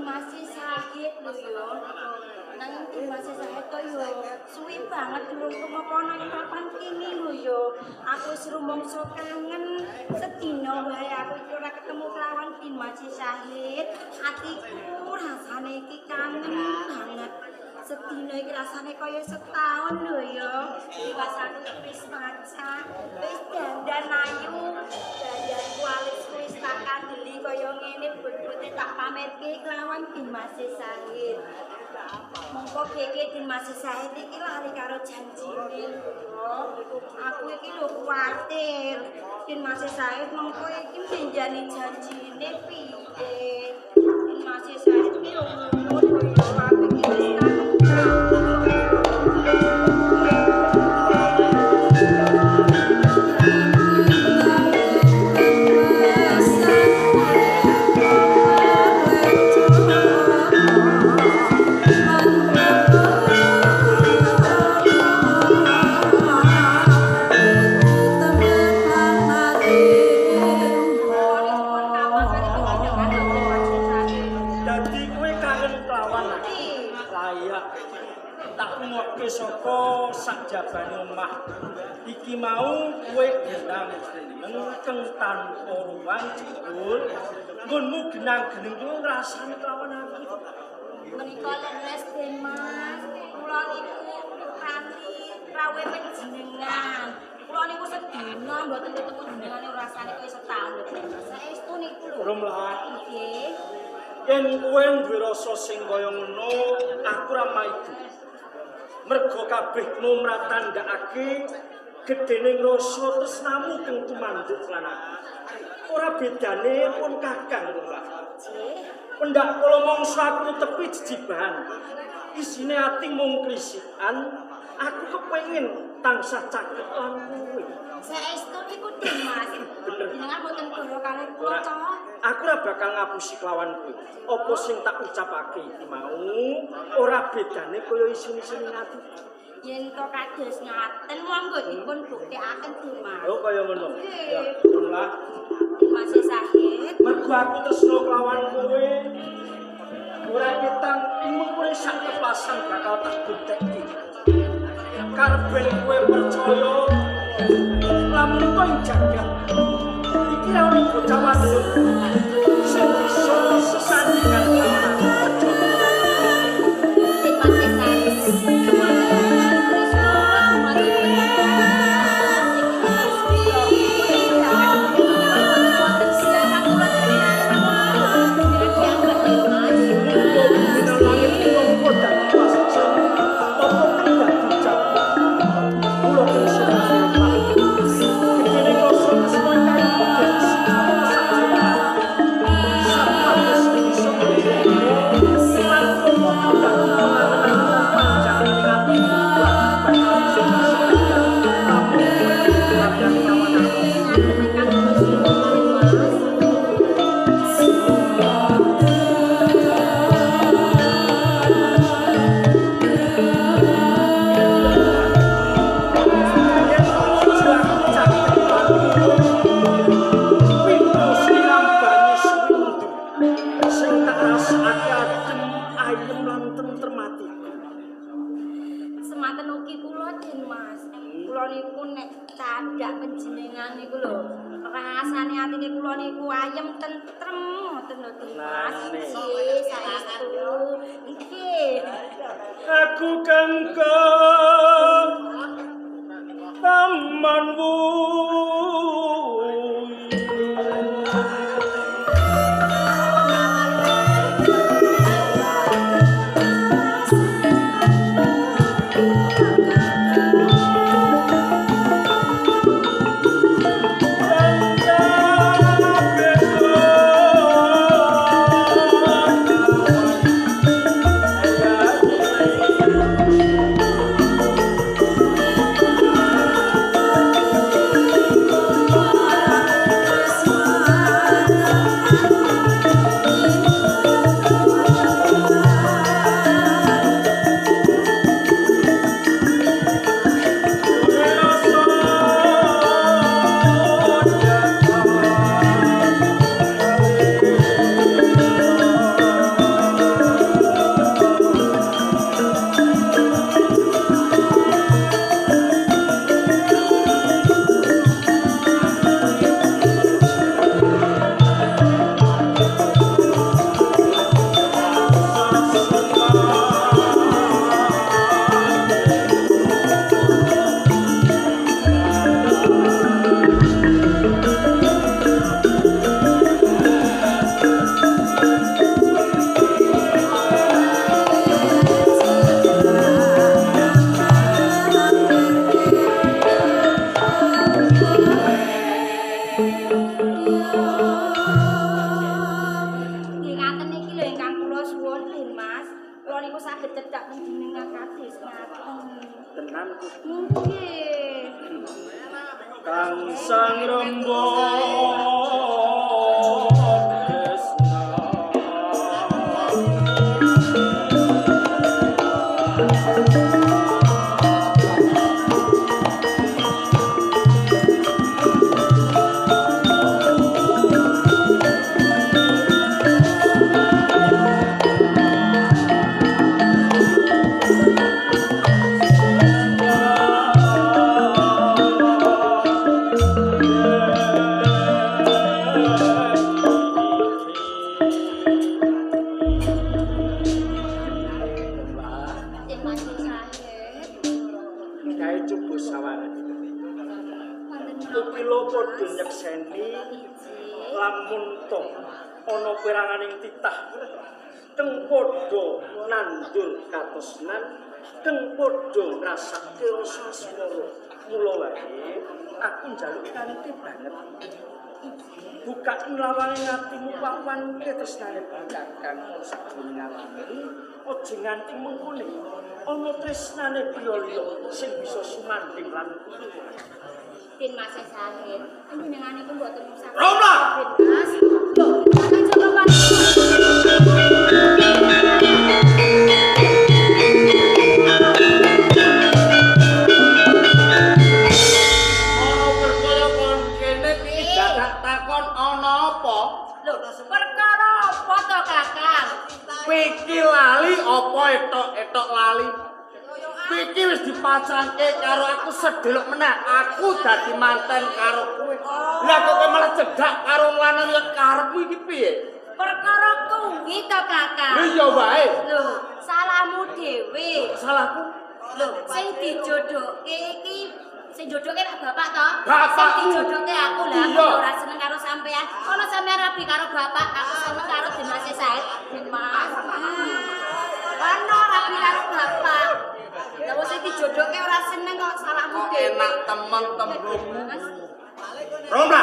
masih sakit lho yo. Nang masih sakit kok yo suwi banget durung kemokono kapan kini lho yo. Aku wis rumangsa kangen sedina wae aku iki ora ketemu kelawan Din masih sakit. Atiku rasane iki kangen banget. Sedina iki rasane kaya setahun lho yo. Diwasane wis maca, wis dandan ayu, dandan kualis wis tak kandeli kaya ngene bebete tak pamerke kelawan Din masih sakit. Mongko keke Din masih sakit iki lali karo janjine lho. Aku iki lho kuwatir. Din masih sakit mongko iki menjani janjine piye? Din masih sakit iki yo ngono yo aku iki wis saka sakjabane omah iki mau kowe genang keng tanpa ruang jebul nggonmu genang-gening kuwi ngrasani kelawan aku menika leres Den Mas kula niku kanthi rawe panjenengan kula niku sedina mboten ketemu jenengan rasane kaya setahun saestu niku lho rum lah nggih yen kowe duwe rasa sing kaya ngono aku ra maido mergo kabeh numratandhakake gedhening rasa tresnamu kang tumanduk lan ora bedane pun kakang Mbak. Pendak kala mangsa aku tepi jejibahan. Isine ati mung krisikan, aku kepengin tansah caket lan kowe. Saestu niku Den Mas. Jenengan boten goro kali kula to. Aku ora bakal ngapusi kelawan kowe. Apa sing tak ucapake iki mau ora bedane kaya isin-isin ati. Yen to kados ngaten monggo dipun buktekaken Den Mas. Oh kaya ngono. Ya, lah. Masih sakit. Mergo aku tresno kelawan kowe. Ora ketang mung kowe sak kepasan bakal tak buktekke. Karepen kowe percaya lamun kowe jagat iki ra ono bocah wadon sing bisa sesandingan kelawan aku. Masih sakit. Aku kanggo tamanmu kula suwun Den Mas, kula niku saged cedhak panjenengan kadis ngaten. Tenan ku. Nggih. Kang sang rembug Den Mas Sahet. gawe cupu sawangan. Wonten Kukilo padha nyekseni lamun to ana peranganing titah teng padha nandur katosnan teng padha ngrasake rasa asmara. Mula wae aku njaluk kanthi banget. Buka lawange atimu papan tresnane Kakang sabun ngalami aja nganti mengkune ana tresnane priya liya sing bisa sumandhing lan Den Mas Sahet. Panjenengan niku mboten usah. Roma! Den Mas. Lho, Kakang Joko Ana perkara kon kene iki dadak takon ana apa? Lho, perkara apa to Kakang? Piki lali apa etok-etok lali? Piki wis dipacangke karo aku sedelok meneh. Aku dadi manten karo kowe. Lah kok kowe malah cedhak karo lanang ya karepmu iki piye? Perkara kuwi to Kakang. Lha iya wae. Lho, salahmu dhewe. Salahku. Lho, sing dijodohke iki sing jodohke lak bapak to? Bapakku. Sing dijodohke aku lah aku Iya. ora seneng karo sampean. Ono sampean rabi karo bapak, aku seneng karo Den Mas Sahet. Den Mas. Ono rabi karo bapak. Lah wong sing dijodohke ora seneng kok salahmu Kok dhewe. enak temen tembungmu. Mas, Roma,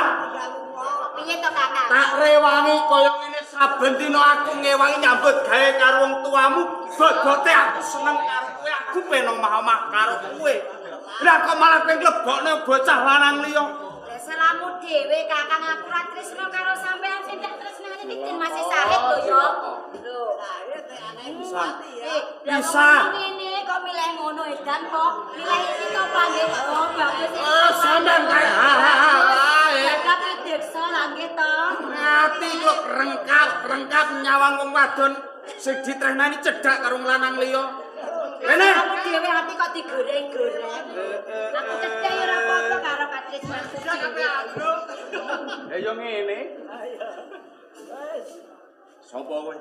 piye to Kakang? tak rewangi kaya ngene saben dina aku ngewangi nyambut gawe karo wong tuamu. Bobote aku seneng karo kowe, aku pengen omah-omah karo kowe. Lah kok malah kowe nglebokne bocah lanang liya. Lah salahmu dhewe Kakang, aku ora tresno karo sampean sing tak tresnani iki Den Mas Sahet lho yo. Lho. Bisa. Bisa. Ngene kok milih ngono edan kok. Milih iki to panggih. Oh, bagus iki. Oh, sampean kae ae. Kakak deksa lah nggih to. Ati kok rengkap nyawang wong wadon sing ditresnani cedhak karo lanang liya. Kene. Aku dhewe ati kok digoreng-goreng. Aku cedhak ya ora apa-apa karo Patris Mansus. Ya ngene. Sopo kowe?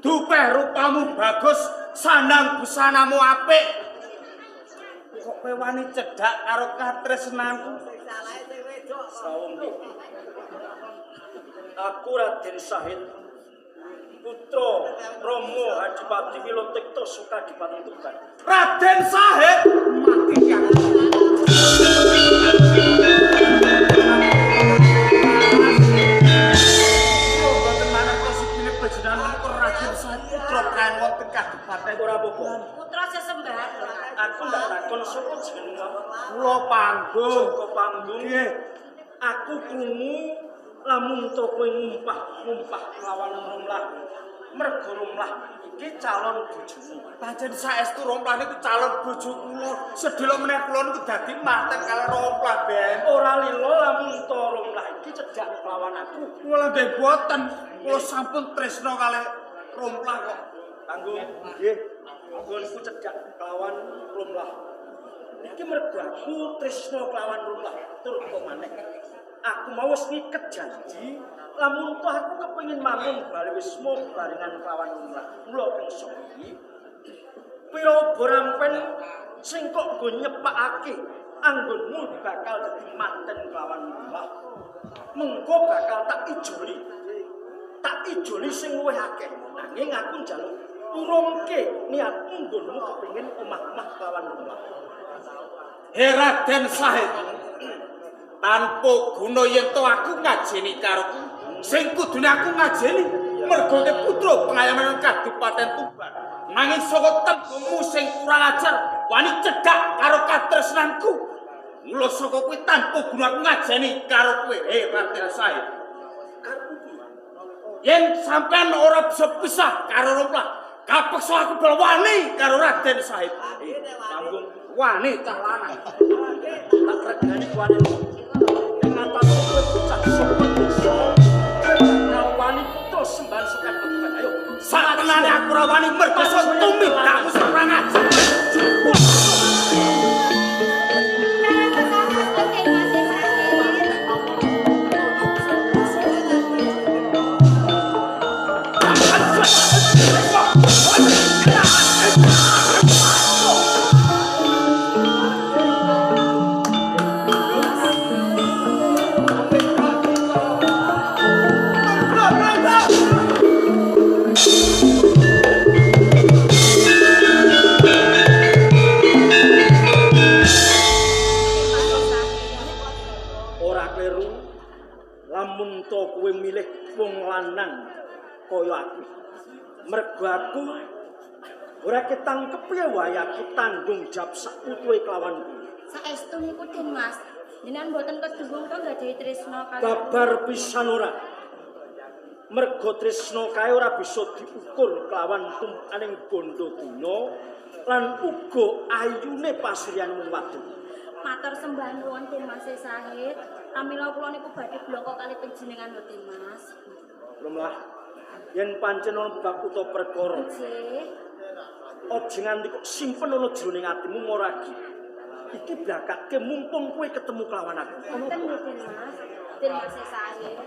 Dupeh rupamu bagus, sandang busanamu apik. Kok kowe wani cedhak karo katresnanku? saung. Aku Raden Sahet putra Romo Adipati Wilotekto Sukadipati Tuban. Raden Sahet mati ya. Mboten maneka sikile panjenengan kok Raden Sahet putra kaen wonten kadipaten Ora apa-apa. Putra sesembahan. Aku ndak takon sapa jenengmu. kula panggung. Saka panggung. Nggih. Aku krungu lamun to kowe ngumpah lawan Romlah. Mergo Romlah iki calon bojomu. Pancen saestu Romplah niku calon bojo kula. Sedhela meneh kula niku dadi manten karo Romplah ben. Ora lila lamun to Romlah iki cedhak lawan aku. Kula nggih boten. Kula sampun tresna kalih Romplah kok. Panggung. Nggih. Aku niku cedhak lawan Romlah. Iki mergo aku tresna kelawan Romlah. Tur kok maneh. Aku mau wis ngiket janji lamun toh aku kepengin mangun bali wisma barengan kelawan Romlah. Mula kengso iki pira borampen sing kok nggo nyepakake anggonmu bakal dadi manten kelawan Romlah. Mengko bakal tak ijoli sing luwih akeh. Nanging aku njaluk urungke niatmu nggonmu kepengin omah-omah kelawan Romlah. Raden Sahet. Tanpa guna yen to aku ngajeni karo sing kudune aku ngajeni. mergo ke putra pengayaman Kadipaten Tuban. Nanging saka tembungmu sing kurang ajar, wani cedhak karo katresnanku. Mula saka kuwi tanpa guna ngajeni karo kowe, Raden Sahid. Yen sampean ora bisa pisah karo Romlah, kapeksa aku bal wani karo Raden Sahid. Tanggung Wani cah lanang. tak regani wani. Ing atas kowe bocah sapa desa. Kowe wani putra sembahan saka Tuban. Ayo, Satenane aku ora wani mergo tumindaku sing kurang ajar. Lamun to kowe milih wong lanang kaya aku. Mergo aku ora ketangkep ya wae aku tanggung jawab sak putuhe kelawan kuwi. Saestu niku Den Mas. Jenengan mboten kedunung to gadhahi tresna kaliyan. Kabar pisan ora. Mergo tresna kae ora bisa diukur kelawan tumpaning bondo guna lan uga ayune pasriyan wong wadon. Matur sembah nuwun Den Mas Sahid. Pamila kula niku badhe bloko kali panjenengan lho Den Mas. Rumlah yen pancen ana bab utawa perkara. Nggih. Aja nganti kok simpen ana jroning atimu moragi. Iki blakake mumpung kowe ketemu kelawan aku. Wonten nggih Den Mas. Den Mas Sahid.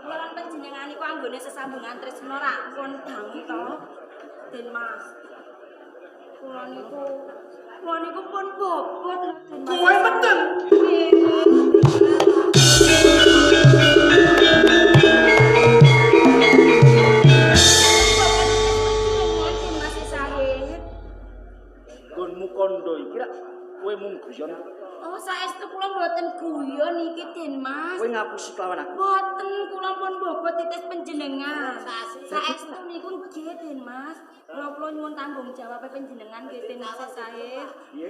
Kula lan panjenengan niku anggone sesambungan tresna ra kondang to. Den Mas. Kula niku pun bobot lho Den Mas. Kowe meten. Gonmu kondo iki ra kowe mung guyon. Oh, saestu kula mboten guyon iki Den Mas. Kowe ngapusi kelawan aku. Mboten kula pun bobot titis panjenengan. Saestu niku nggih Den Mas. Kula nyuwun tanggung jawab panjenengan nggih Den Mas Sahid. Piye?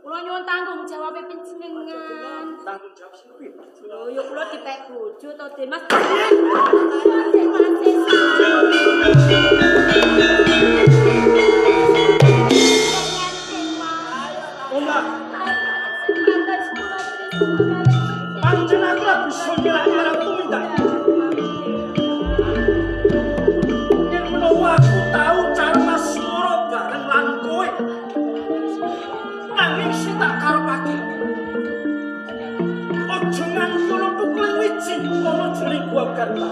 Kula nyuwun tanggung jawab panjenengan. Tanggung jawab sing piye? Lho, ya kula dipek bojo to Den Mas. Den Mas Omah, pancen aku ora bisa nyelak marang tumindak. Yen menawa aku tahu cara masuro bareng lan kowe. Nanging sing tak karepake. Aja nganti ono tukul wiji ono jroning gua garta.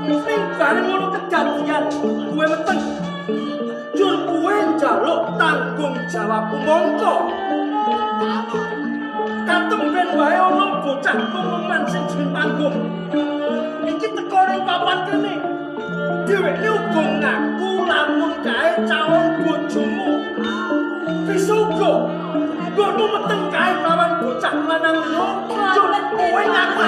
Ning bareng ono kedadian, kowe meten. Jur kowe njaluk tanggung jawabku mongko. Katemben wae ana bocah pengumuman sing jeneng panggung. Iki teko ning papan kene. Dheweke uga ngaku lamun kae calon bojomu. Bisa uga ngono meteng kae lawan bocah lanang liya. Jur kowe ngaku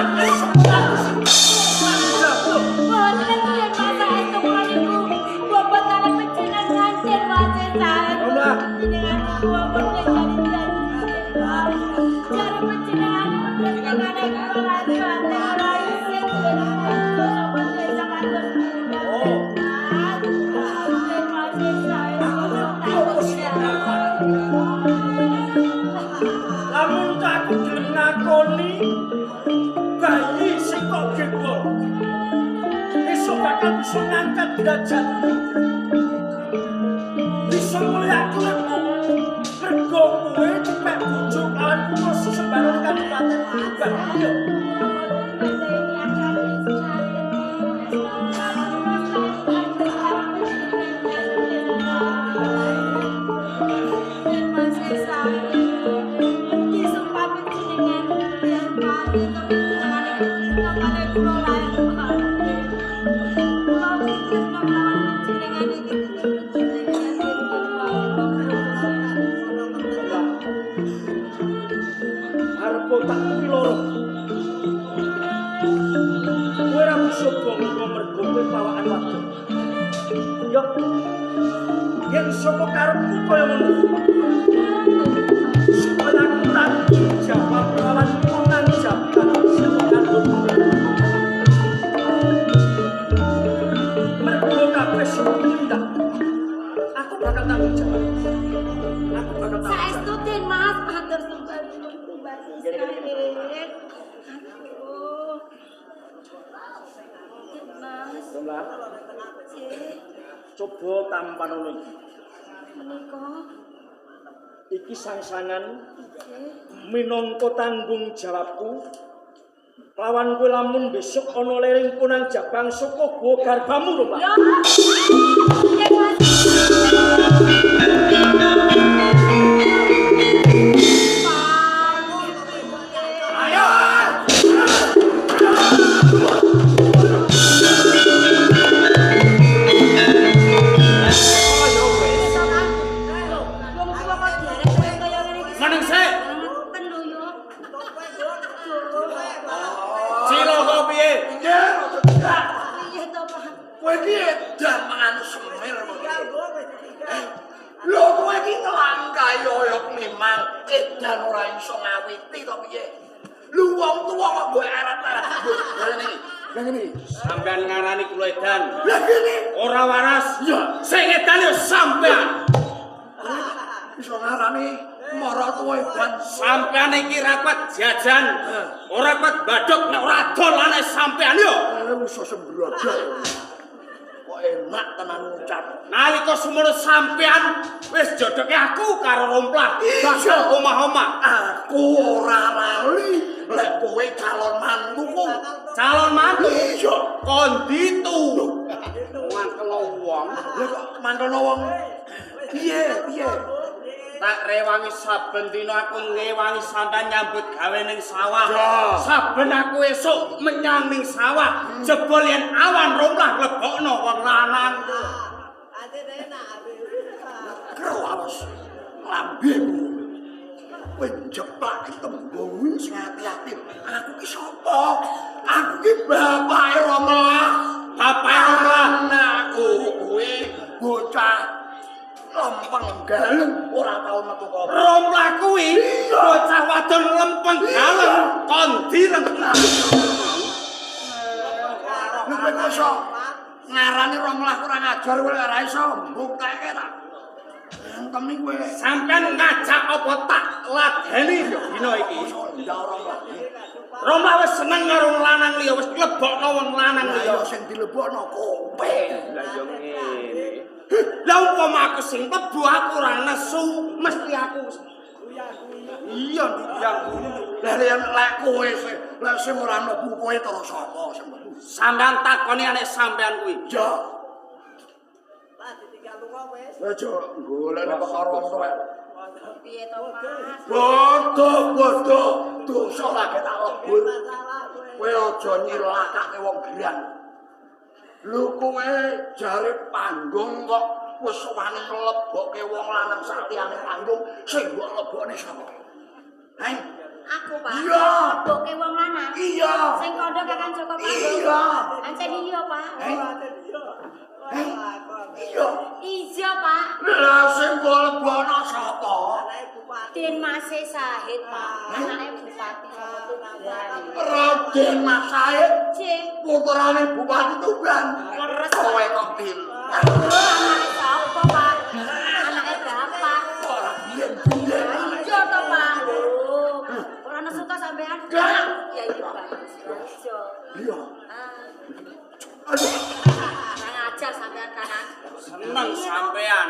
Boten Den Mas Saestu kula niku bobot kali panjenengan Den Mas Sahid. Omah. Panjenengan bobot janji. Jare panjenengan panjenengan kula lan ora isin Den Mas bisa kandos. Oh. Den Mas Sahid. Lamun tak gelem ngakoni bayi sing kok gebor. Esuk bakal bisa ngangkat derajat. Bisa mulyake aku. Mergo kowe dipek bojo kawan kula sesembahan Kabupaten Tuban. Ayo. ya. Yen saka karepku kaya ngono. Supaya aku tanggung jawab lawan penanjakan sing kandung. Mergo kabeh sing tindak. Aku bakal tanggung jawab. Aku bakal tanggung jawab. Saestu Den Mas, matur sembah Mbak Siska. Aduh. Den Mas. Jomlah. Cih, Coba tampan ngono iki. menika. Iki sangsangan Cih. minangka tanggung jawabku. Lawan kowe lamun besok ana lering kunang jabang saka go garbamu lho, Mbak. Ya. Den Mas. Ayo. Meneng sik. Cilaka piye? Kowe iki edan mangan semir lho kowe iki nglangkai oyok memang edan ora iso ngawiti to piye? Lu wong tuwa kok mbok arat-arat. Lah ngene. Sampeyan ngarani kula edan. Lah ngene. Ora waras. Ya, sing edan ya sampeyan. Iso ngarani mara tuwa edan. Sampeyan iki ra kuat jajan. Ora kuat badhok nek ora adol anake sampeyan yo. Wis sembrodo. Enak tenan ngucap. Nalika semono sampean wis jodoke aku karo romplah. Bakal omah-omah. Aku ora lali lek kowe calon mantuku. Calon mantu? Iya. Kondi tu. Mantelo wong. Lha kok mantelo wong? Piye? Tak rewangi saben dina aku ngewangi sampean nyambut gawe ning sawah. Saben aku esuk menyang ning sawah, jebul yen awan romplah lebokno wong lanang. Karo awas. Lambemu. Kowe jeplak tembung sing ati-ati. Aku ki sapa? Aku ki bapake Romlah. Bapake Romlah. Anakku kuwi bocah lempeng galeng ora tau metu kok. Romlah kuwi bocah wadon lempeng galeng kondi lempeng. Nek iso ngarani Romlah kurang ajar kowe ora iso mbukteke ta. Entemi kowe sampean ngajak apa tak ladeni yo dina iki. Romlah wis seneng karo lanang liya wis lebokno wong lanang liya sing dilebokno kowe. Lah yo ngene. Lah umpama aku sing mlebu aku ora nesu, mesti aku iya ndiyang. Lah lek kowe sing ora mlebu kowe terus sapa sing mlebu? Sampeyan takoni anek sampeyan kuwi. Ya. Lah ditinggal lunga wis. Lah jo golek perkara wong tuwek. Piye to, Mas? Bodoh, dosa lagi tak lebur. Kowe aja nyilakake wong griyan. Lho kowe jare panggung kok wis wani nglebokke wong lanang sakliyane panggung sing mbok lebokne sapa? Heng? Aku, Pak. Iya. Boke wong lanang. Iya. Sing kandha Kakang Joko Panggung. Iya. Ancen iya, Pak. Iya. Iya, Pak. Lah sing mbok lebokno sapa? Den Mas Sahid, Pak. Anake Bupati Tuban. Raden Mas Said, Cih. putrane Bupati Tuban. Leres, Kowe kok bil. Anake sapa, Pak? Anake bapak. Ora biyen-biyen. Iya to, Pak. Lho, ora nesu to sampean? Gak. Ya iki, Pak. Iya. Iya. Ah. Aduh. Nang ajar sampean kanan. Seneng sampean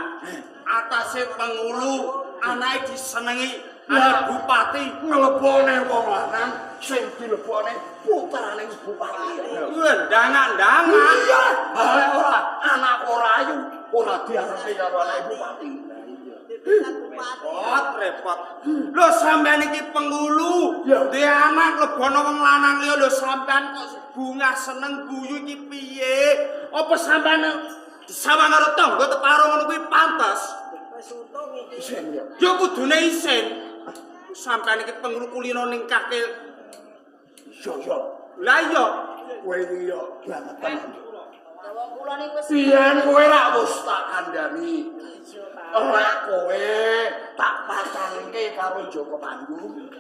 atase pengulu anake disenengi anak bupati nglebone wong lanang sing dilebone putrane bupati. Ndangan-ndangan. Iya, ora anak ora ayu ora diarepe karo anak bupati. Repot. Lho sampean iki pengulu, duwe anak lebono wong lanang liya lho sampean kok bungah seneng guyu iki piye? Apa sampean sama karo tangga teparo ngono kuwi pantes? Wis untung iki. Isin ya. Ya kudune isin. Sampean iki pengulu kulino ningkahke. Iya. Lah iya. Kowe iki ya banget. wong kula niku wis Biyen kowe ra wis tak kandhani. iya, Pak. Lek kowe tak pasanke karo Joko Panggung.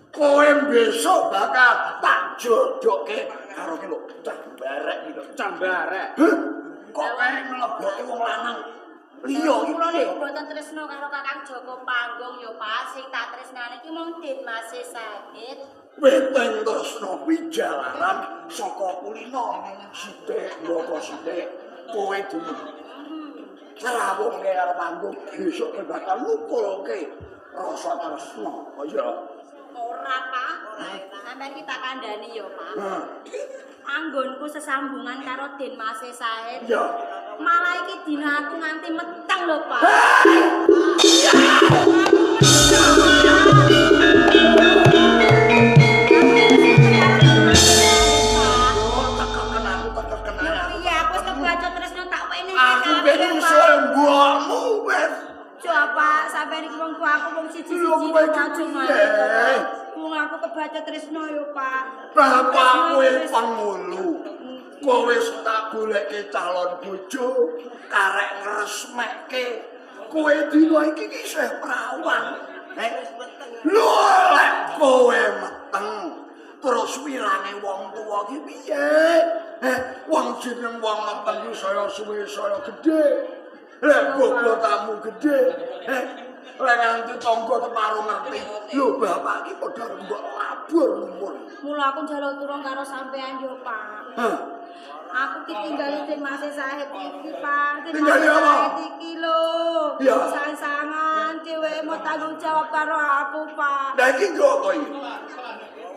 Kowe besok bakal tak jodoke karo ki lho, Cambarek iki lho. Cambarek. Kok kowe mleboke wong lanang liya iki Kula piye? niku mboten tresno karo Kakang Joko Panggung ya, Pak. Sing tak tresnani ki mung Den Mas Sahid. Weteng tresno kuwi jalaran saka kulino. Sithik mboko sithik kowe dulu. Serawung karo Panggung besok kowe bakal nukulke rasa tresno. Ya. Ora, Pak. Sampeyan ki tak kandhani ya, Pak. Nah, Anggonku sesambungan karo Den Mas Sahid. ya. Malah iki dina aku nganti meteng lho, Pak. Iya, aku wis kebaca tresno tak wene Aku ben usul mbokmu wes. Coba sampeyan iki wong tuaku wong siji-siji Lho, kowe iki maju piye? Wong aku kebaca tresno yo, Pak. Bapakku pengulu. Kowe wis tak goleke calon bojo, karek ngresmekke. Kowe dina iki isih prawan. Lho, lek kowe meteng terus wilange wong tuwa iki piye? Wong jeneng wong meteng iki saya suwe saya gedhe. Lek bobo tamu gedhe. Lek nganti tangga teparo ngerti. Lho, bapak iki padha mbok labur umur. Mula aku njaluk tulung karo sampean yo, Pak. Aku ki tinggali Den Mas Sahid iki, Pak. Den Mas Tinggali apa? Sahid iki lho. Ya. Sang-sangan dheweke mau tanggung jawab karo aku, Pak. Lah iki nggo apa iki?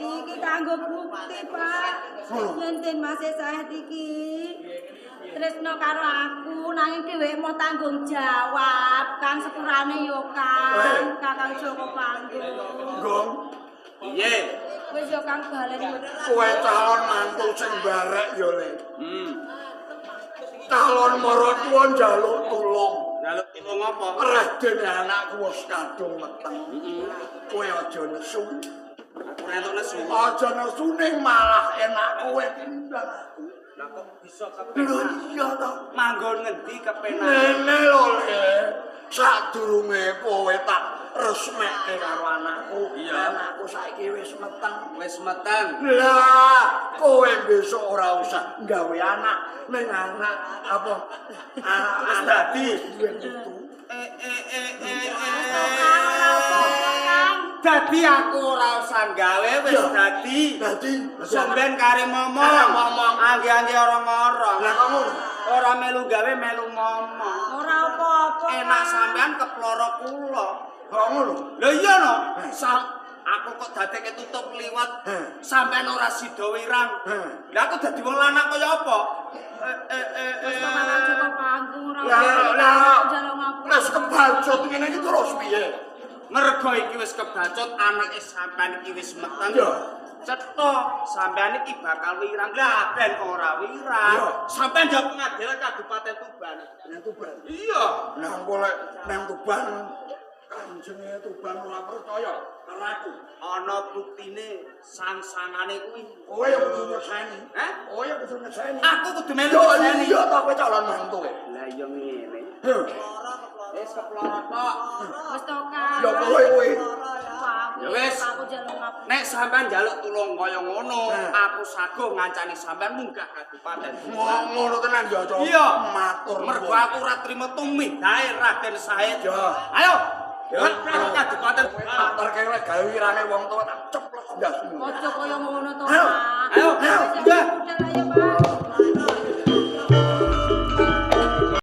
Iki kanggo bukti, Pak. Yen Den Mas Sahid iki tresno karo aku nanging dheweke mau tanggung jawab. Kang sepurane yo, Kang. Kakang Joko Panggung. Gong, Piye? Wis yo Kang balen. kowe calon mantu sing barek yo, Le. Calon maratuwa njaluk tulung. Njaluk tulung apa? Reh dene anakku wis kadung meteng. Kowe aja nesu. Aku rentuk nesu. Aja nesu ning malah enak kowe pindhah aku. Lah kok bisa Lho kepenak? iya to. Manggon ngendi kepenak? Ngene lho, Le. Sadurunge kowe tak resmekke karo anakku. Iya. Anakku saiki wis meteng. Wis meteng. Lah, kowe besok ora usah gawe anak, ning anak apa? Anak dadi duwe putu. Dadi aku ora usah gawe wis Ya. dadi. Dadi Sampeyan kare momong. Momong. Angge-angge orang-orang. Lah kamu Ora melu gawe melu ngomong. Ora apa-apa. Enak sampean keploro kula. ngono. Lho iya no. Aku kok dadeke tutup liwat. Sampean ora sida wirang. Lah aku dadi wong lanang kaya apa? Wis Kakang Joko Panggung ora Lah, njaluk ngapura. wis kebacut ngene iki terus piye? Mergo iki wis kebacut anake sampean iki wis meteng. Ya. Cetha sampean iki bakal wirang. Lah ben ora wirang. Ya. Sampean njawab pengadilan Kabupaten Tuban. Nang Tuban. Iya. Nang golek nang Tuban kanjenge Tuban ora percaya karo aku. Ana buktine sang-sangane kuwi. Kowe ya kudu nyekseni. Hah? Kowe ya kudu nyekseni. Aku kudu melu Yo nyekseni. iya ta kowe calon mantu. Lah iya ngene. Heh. Wis keploro tok. Wis to Kang. Ya kowe kuwi. Ya wis. Aku njaluk ngapura. Nek sampean njaluk tulung kaya ngono, Nah. aku sago ngancani sampean munggah kabupaten. Ngono tenan ya, Cok. Iya. Matur. Mergo aku ora trima tumidahe Raden Said. Ya. Ayo. Ya. Kan kabupaten. Antar kene gawe wirane wong tuwa tak ceplok ndasmu. Ojo kaya ngono to, Ayo. Pak. Ayo. Ayo, Udah. Pak.